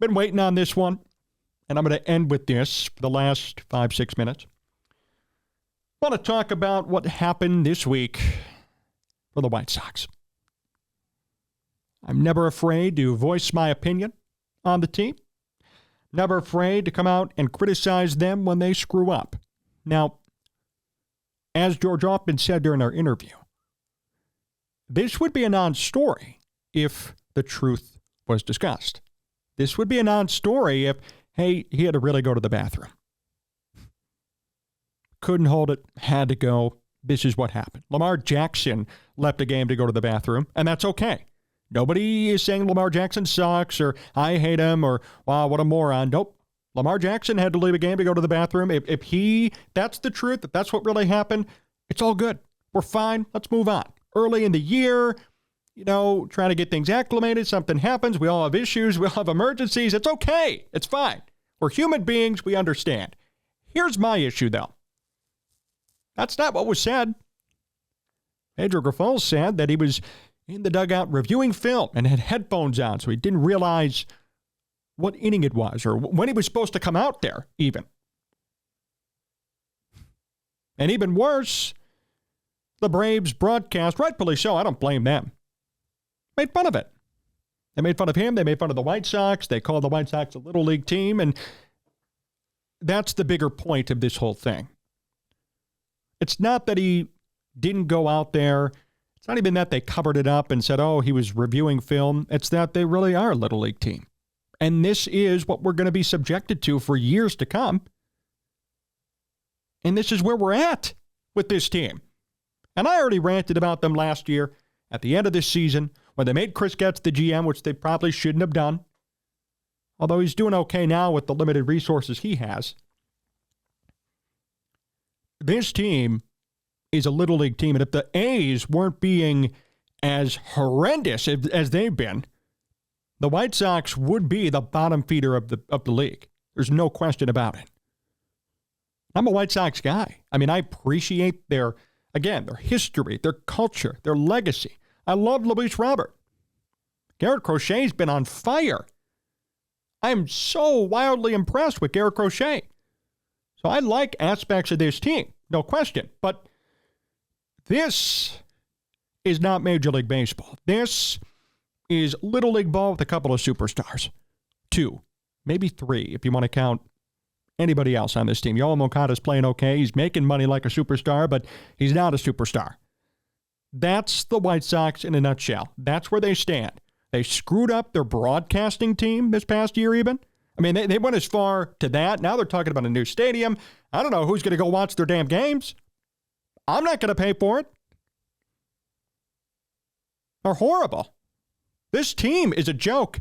Been waiting on this one, and I'm going to end with this for the last 5-6 minutes. I want to talk about what happened this week for the White Sox. I'm never afraid to voice my opinion on the team. Never afraid to come out and criticize them when they screw up. Now, as George Hoffman said during our interview, this would be a non-story if the truth was discussed. This would be a non-story if, hey, he had to really go to the bathroom. Couldn't hold it, had to go. This is what happened. Lamar Jackson left a game to go to the bathroom, and that's okay. Nobody is saying Lamar Jackson sucks or I hate him or, wow, what a moron. Nope. Lamar Jackson had to leave a game to go to the bathroom. If that's the truth, if that's what really happened, it's all good. We're fine. Let's move on. Early in the year, trying to get things acclimated. Something happens. We all have issues. We all have emergencies. It's okay. It's fine. We're human beings. We understand. Here's my issue, though. That's not what was said. Pedro Grifol said that he was in the dugout reviewing film and had headphones on, so he didn't realize what inning it was or when he was supposed to come out there, even. And even worse, the Braves broadcast, rightfully so, I don't blame them, made fun of it. They made fun of him. They made fun of the White Sox. They called the White Sox a little league team, and that's the bigger point of this whole thing. It's not that he didn't go out there. It's not even that they covered it up and said, oh, he was reviewing film. It's that they really are a little league team. And this is what we're going to be subjected to for years to come. And this is where we're at with this team. And I already ranted about them last year at the end of this season when they made Chris Getz the GM, which they probably shouldn't have done. Although he's doing okay now with the limited resources he has. This team is a little league team. And if the A's weren't being as horrendous as they've been, the White Sox would be the bottom feeder of the league. There's no question about it. I'm a White Sox guy. I mean, I appreciate their history, their culture, their legacy. I love Luis Robert. Garrett Crochet's been on fire. I am so wildly impressed with Garrett Crochet. So I like aspects of this team, no question. But this is not Major League Baseball. This is Little League ball with a couple of superstars. 2, maybe 3, if you want to count anybody else on this team. Yoel Moncada's playing okay. He's making money like a superstar, but he's not a superstar. That's the White Sox in a nutshell. That's where they stand. They screwed up their broadcasting team this past year even. I mean, they went as far to that. Now they're talking about a new stadium. I don't know who's going to go watch their damn games. I'm not going to pay for it. They're horrible. This team is a joke.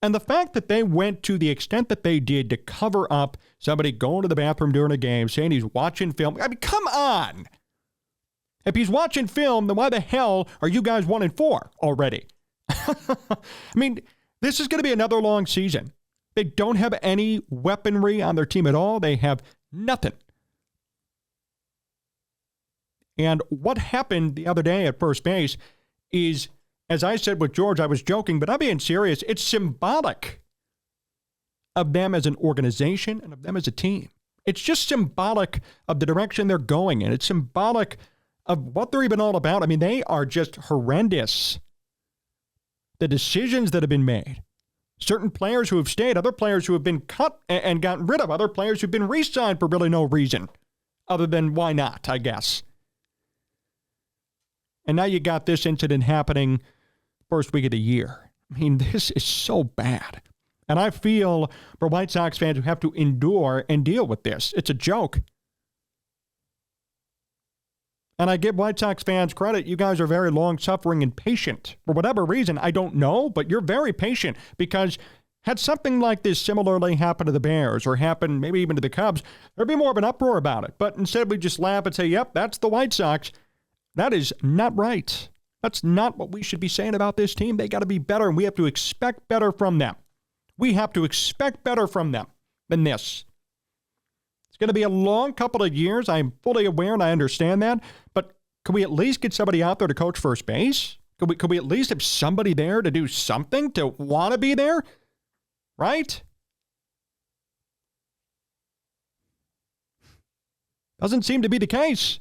And the fact that they went to the extent that they did to cover up somebody going to the bathroom during a game, saying he's watching film. I mean, come on. If he's watching film, then why the hell are you guys 1-4 already? I mean, this is going to be another long season. They don't have any weaponry on their team at all. They have nothing. And what happened the other day at first base is, as I said with George, I was joking, but I'm being serious. It's symbolic of them as an organization and of them as a team. It's just symbolic of the direction they're going in. It's symbolic of what they're even all about. I mean, they are just horrendous. The decisions that have been made. Certain players who have stayed, other players who have been cut and gotten rid of, other players who've been re-signed for really no reason other than why not, I guess. And now you got this incident happening first week of the year. I mean, this is so bad. And I feel for White Sox fans who have to endure and deal with this. It's a joke. And I give White Sox fans credit. You guys are very long-suffering and patient. For whatever reason, I don't know, but you're very patient because had something like this similarly happened to the Bears or happened maybe even to the Cubs, there'd be more of an uproar about it. But instead we just laugh and say, yep, that's the White Sox. That is not right. That's not what we should be saying about this team. They got to be better, and we have to expect better from them. We have to expect better from them than this. It's going to be a long couple of years. I'm fully aware and I understand that. But can we at least get somebody out there to coach first base? Could we at least have somebody there to do something, to want to be there? Right? Doesn't seem to be the case.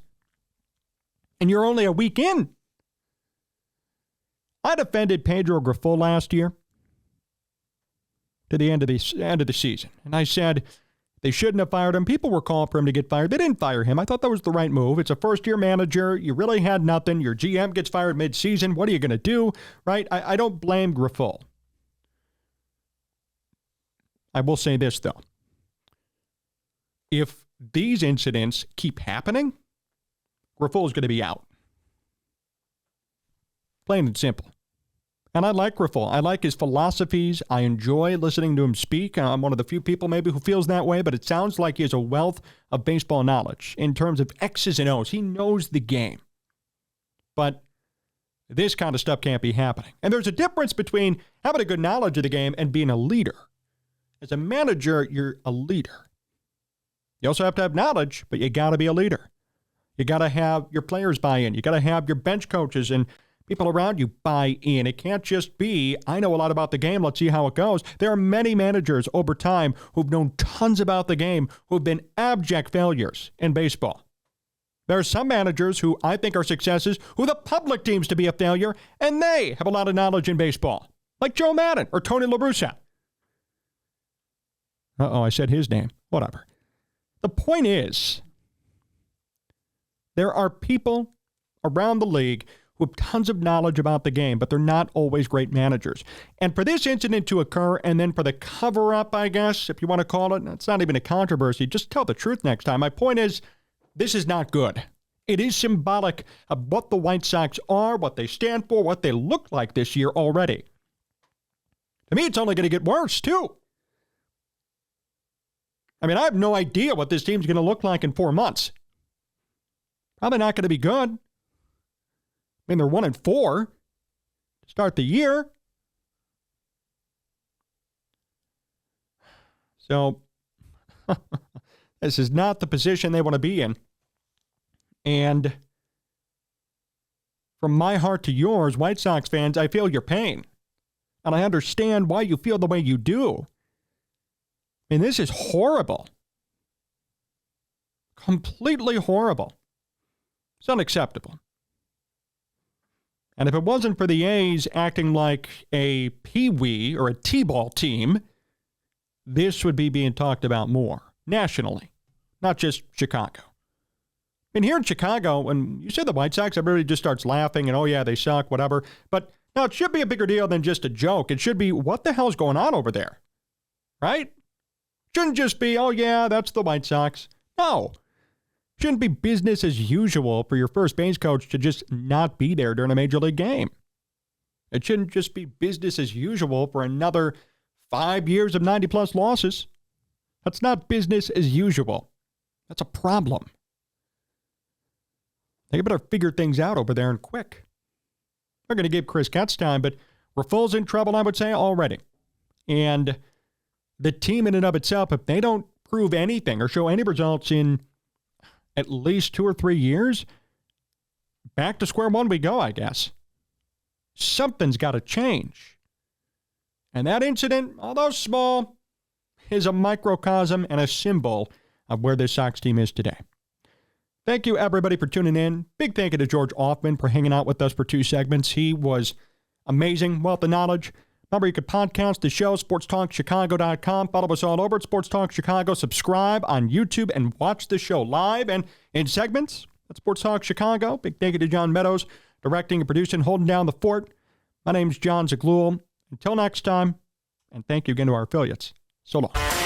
And you're only a week in. I defended Pedro Grifol last year to the end of the season. And I said they shouldn't have fired him. People were calling for him to get fired. They didn't fire him. I thought that was the right move. It's a first-year manager. You really had nothing. Your GM gets fired mid-season. What are you going to do? Right? I don't blame Grifol. I will say this, though. If these incidents keep happening, Grifol is going to be out. Plain and simple. And I like Grifol. I like his philosophies. I enjoy listening to him speak. I'm one of the few people maybe who feels that way, but it sounds like he has a wealth of baseball knowledge in terms of X's and O's. He knows the game. But this kind of stuff can't be happening. And there's a difference between having a good knowledge of the game and being a leader. As a manager, you're a leader. You also have to have knowledge, but you got to be a leader. You got to have your players buy in. You got to have your bench coaches and people around you buy in. It can't just be, I know a lot about the game, let's see how it goes. There are many managers over time who've known tons about the game who've been abject failures in baseball. There are some managers who I think are successes who the public deems to be a failure, and they have a lot of knowledge in baseball, like Joe Madden or Tony La Russa. I said his name. Whatever. The point is, there are people around the league who have tons of knowledge about the game, but they're not always great managers. And for this incident to occur, and then for the cover-up, I guess, if you want to call it, it's not even a controversy. Just tell the truth next time. My point is, this is not good. It is symbolic of what the White Sox are, what they stand for, what they look like this year already. To me, it's only going to get worse, too. I mean, I have no idea what this team's going to look like in 4 months. Probably not going to be good. I mean, they're 1-4 to start the year. So, this is not the position they want to be in. And from my heart to yours, White Sox fans, I feel your pain. And I understand why you feel the way you do. I mean, this is horrible. Completely horrible. It's unacceptable. And if it wasn't for the A's acting like a peewee or a T-ball team, this would be being talked about more nationally, not just Chicago. I mean, here in Chicago, when you say the White Sox, everybody just starts laughing and, oh, yeah, they suck, whatever. But now it should be a bigger deal than just a joke. It should be, what the hell's going on over there? Right? Shouldn't just be, oh, yeah, that's the White Sox. No. Shouldn't be business as usual for your first base coach to just not be there during a major league game. It shouldn't just be business as usual for another 5 years of 90-plus losses. That's not business as usual. That's a problem. They better figure things out over there and quick. They're going to give Chris Getz time, but Rafol's in trouble, I would say, already. And the team in and of itself, if they don't prove anything or show any results in at least 2 or 3 years, back to square one we go, I guess. Something's got to change. And that incident, although small, is a microcosm and a symbol of where this Sox team is today. Thank you, everybody, for tuning in. Big thank you to George Offman for hanging out with us for 2 segments. He was amazing, wealth of knowledge. Remember, you can podcast the show, sportstalkchicago.com. Follow us all over at Sports Talk Chicago. Subscribe on YouTube and watch the show live and in segments at Sports Talk Chicago. Big thank you to John Meadows, directing and producing, holding down the fort. My name's Jon Zaghloul. Until next time, and thank you again to our affiliates. So long.